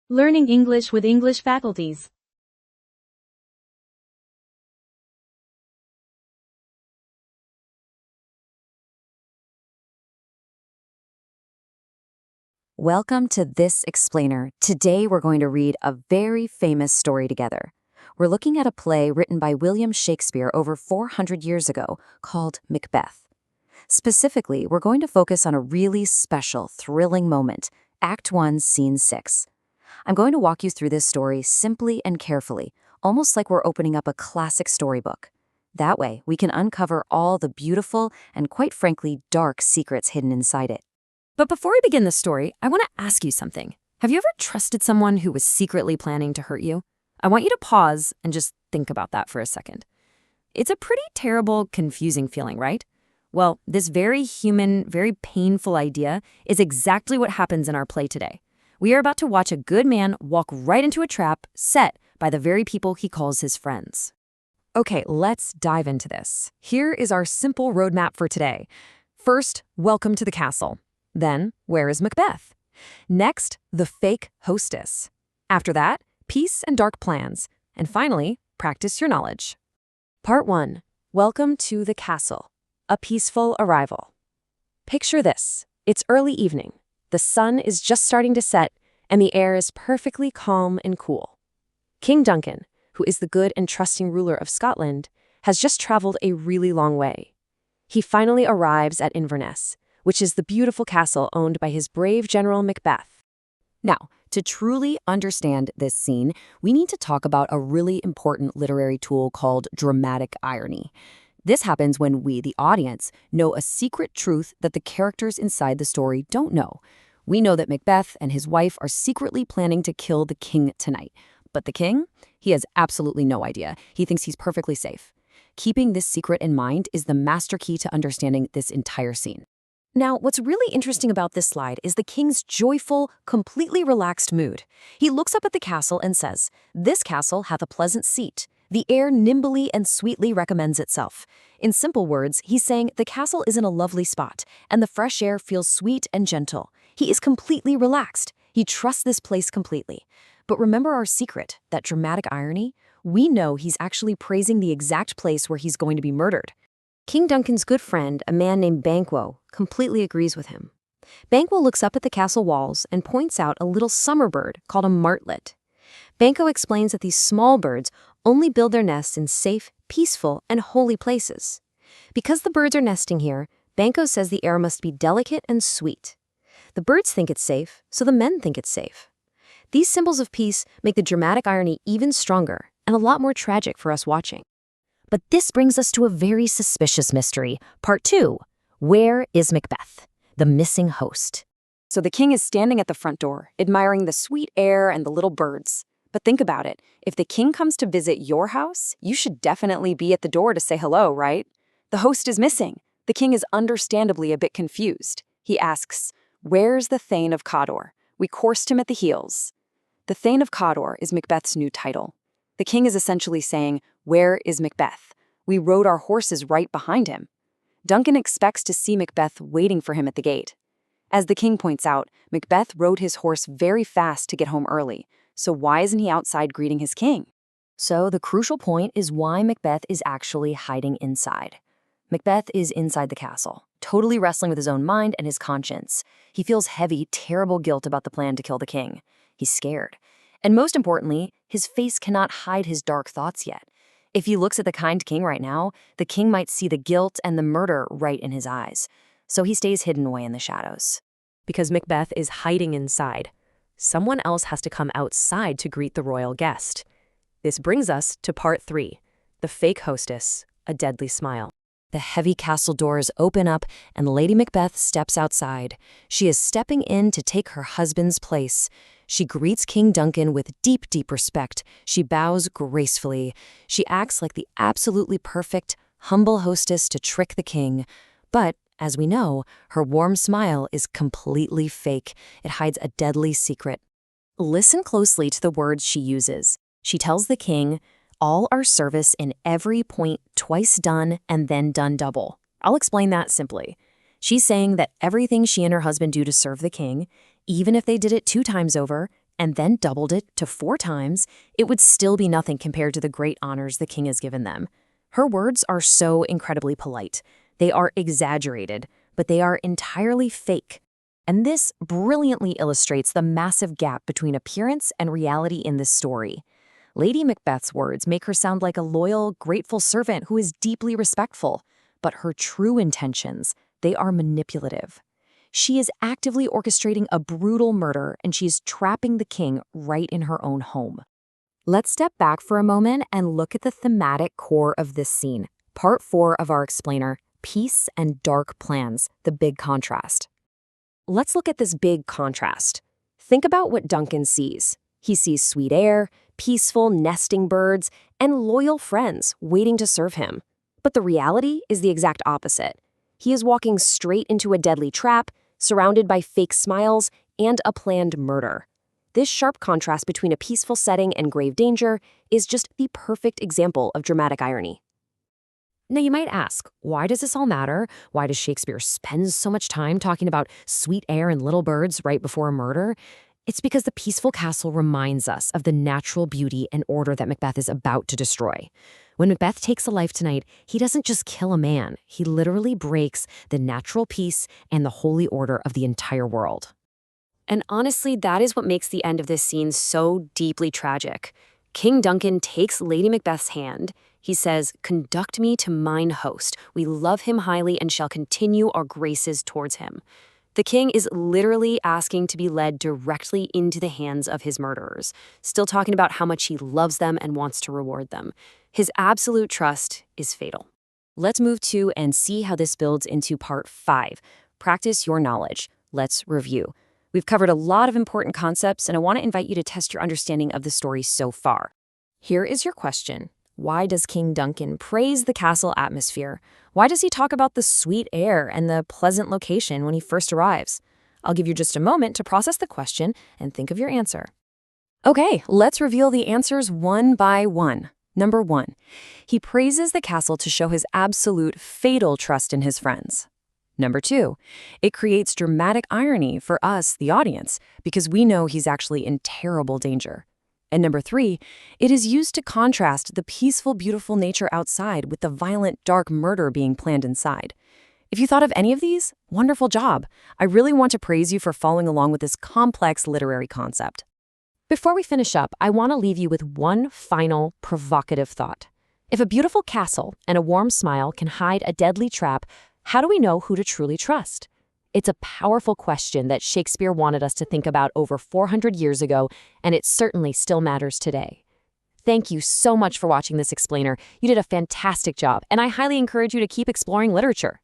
Learning English with English Faculties. Welcome to This Explainer. Today we're going to read a very famous story together. We're looking at a play written by William Shakespeare over 400 years ago called Macbeth. Specifically, we're going to focus on a really special, thrilling moment, Act 1, Scene 6. I'm going to walk you through this story simply and carefully, almost like we're opening up a classic storybook. That way, we can uncover all the beautiful and, quite frankly, dark secrets hidden inside it. But before we begin the story, I want to ask you something. Have you ever trusted someone who was secretly planning to hurt you? I want you to pause and just think about that for a second. It's a pretty terrible, confusing feeling, right? Well, this very human, very painful idea is exactly what happens in our play today. We are about to watch a good man walk right into a trap set by the very people he calls his friends. Okay, let's dive into this. Here is our simple roadmap for today. First, welcome to the castle. Then, where is Macbeth? Next, the fake hostess. After that, peace and dark plans. And finally, practice your knowledge. Part 1. Welcome to the castle. A peaceful arrival. Picture this. It's early evening. The sun is just starting to set, and the air is perfectly calm and cool. King Duncan, who is the good and trusting ruler of Scotland, has just traveled a really long way. He finally arrives at Inverness, which is the beautiful castle owned by his brave general Macbeth. Now, to truly understand this scene, we need to talk about a really important literary tool called dramatic irony. This happens when we, the audience, know a secret truth that the characters inside the story don't know. We know that Macbeth and his wife are secretly planning to kill the king tonight. But the king? He has absolutely no idea. He thinks he's perfectly safe. Keeping this secret in mind is the master key to understanding this entire scene. Now, what's really interesting about this slide is the king's joyful, completely relaxed mood. He looks up at the castle and says, "This castle hath a pleasant seat. The air nimbly and sweetly recommends itself." In simple words, he's saying the castle is in a lovely spot, and the fresh air feels sweet and gentle. He is completely relaxed. He trusts this place completely. But remember our secret, that dramatic irony? We know he's actually praising the exact place where he's going to be murdered. King Duncan's good friend, a man named Banquo, completely agrees with him. Banquo looks up at the castle walls and points out a little summer bird called a martlet. Banquo explains that these small birds only build their nests in safe, peaceful, and holy places. Because the birds are nesting here, Banquo says the air must be delicate and sweet. The birds think it's safe, so the men think it's safe. These symbols of peace make the dramatic irony even stronger and a lot more tragic for us watching. But this brings us to a very suspicious mystery. Part 2. Where is Macbeth, the missing host? So the king is standing at the front door, admiring the sweet air and the little birds. But think about it. If the king comes to visit your house, you should definitely be at the door to say hello, right? The host is missing. The king is understandably a bit confused. He asks, "Where's the thane of Cawdor? We coursed him at the heels." The thane of Cawdor is Macbeth's new title. The king is essentially saying, "Where is Macbeth? We rode our horses right behind him." Duncan expects to see Macbeth waiting for him at the gate. As the king points out, Macbeth rode his horse very fast to get home early, so why isn't he outside greeting his king? So the crucial point is why Macbeth is actually hiding inside. Macbeth is inside the castle, totally wrestling with his own mind and his conscience. He feels heavy, terrible guilt about the plan to kill the king. He's scared. And most importantly, his face cannot hide his dark thoughts yet. If he looks at the kind king right now, the king might see the guilt and the murder right in his eyes. So he stays hidden away in the shadows. Because Macbeth is hiding inside, someone else has to come outside to greet the royal guest. This brings us to part 3, the fake hostess, a deadly smile. The heavy castle doors open up and Lady Macbeth steps outside. She is stepping in to take her husband's place. She greets King Duncan with deep, deep respect. She bows gracefully. She acts like the absolutely perfect, humble hostess to trick the king. But, as we know, her warm smile is completely fake. It hides a deadly secret. Listen closely to the words she uses. She tells the king, "All our service in every point twice done and then done double." I'll explain that simply. She's saying that everything she and her husband do to serve the king, even if they did it 2 times over, and then doubled it to 4 times, it would still be nothing compared to the great honors the king has given them. Her words are so incredibly polite. They are exaggerated, but they are entirely fake. And this brilliantly illustrates the massive gap between appearance and reality in this story. Lady Macbeth's words make her sound like a loyal, grateful servant who is deeply respectful, but her true intentions, they are manipulative. She is actively orchestrating a brutal murder, and she is trapping the king right in her own home. Let's step back for a moment and look at the thematic core of this scene. Part 4 of our explainer, Peace and Dark Plans, the big contrast. Let's look at this big contrast. Think about what Duncan sees. He sees sweet air, peaceful nesting birds, and loyal friends waiting to serve him. But the reality is the exact opposite. He is walking straight into a deadly trap, surrounded by fake smiles and a planned murder. This sharp contrast between a peaceful setting and grave danger is just the perfect example of dramatic irony. Now you might ask, why does this all matter? Why does Shakespeare spend so much time talking about sweet air and little birds right before a murder? It's because the peaceful castle reminds us of the natural beauty and order that Macbeth is about to destroy. When Macbeth takes a life tonight, he doesn't just kill a man, he literally breaks the natural peace and the holy order of the entire world. And honestly, that is what makes the end of this scene so deeply tragic. King Duncan takes Lady Macbeth's hand. He says, "Conduct me to mine host. We love him highly and shall continue our graces towards him." The king is literally asking to be led directly into the hands of his murderers, still talking about how much he loves them and wants to reward them. His absolute trust is fatal. Let's move to and see how this builds into part 5. Practice your knowledge. Let's review. We've covered a lot of important concepts, and I want to invite you to test your understanding of the story so far. Here is your question. Why does King Duncan praise the castle atmosphere? Why does he talk about the sweet air and the pleasant location when he first arrives? I'll give you just a moment to process the question and think of your answer. Okay, let's reveal the answers one by one. Number 1, he praises the castle to show his absolute fatal trust in his friends. Number 2, it creates dramatic irony for us, the audience, because we know he's actually in terrible danger. And number 3, it is used to contrast the peaceful, beautiful nature outside with the violent, dark murder being planned inside. If you thought of any of these, wonderful job. I really want to praise you for following along with this complex literary concept. Before we finish up, I want to leave you with one final provocative thought. If a beautiful castle and a warm smile can hide a deadly trap, how do we know who to truly trust? It's a powerful question that Shakespeare wanted us to think about over 400 years ago, and it certainly still matters today. Thank you so much for watching this explainer. You did a fantastic job, and I highly encourage you to keep exploring literature.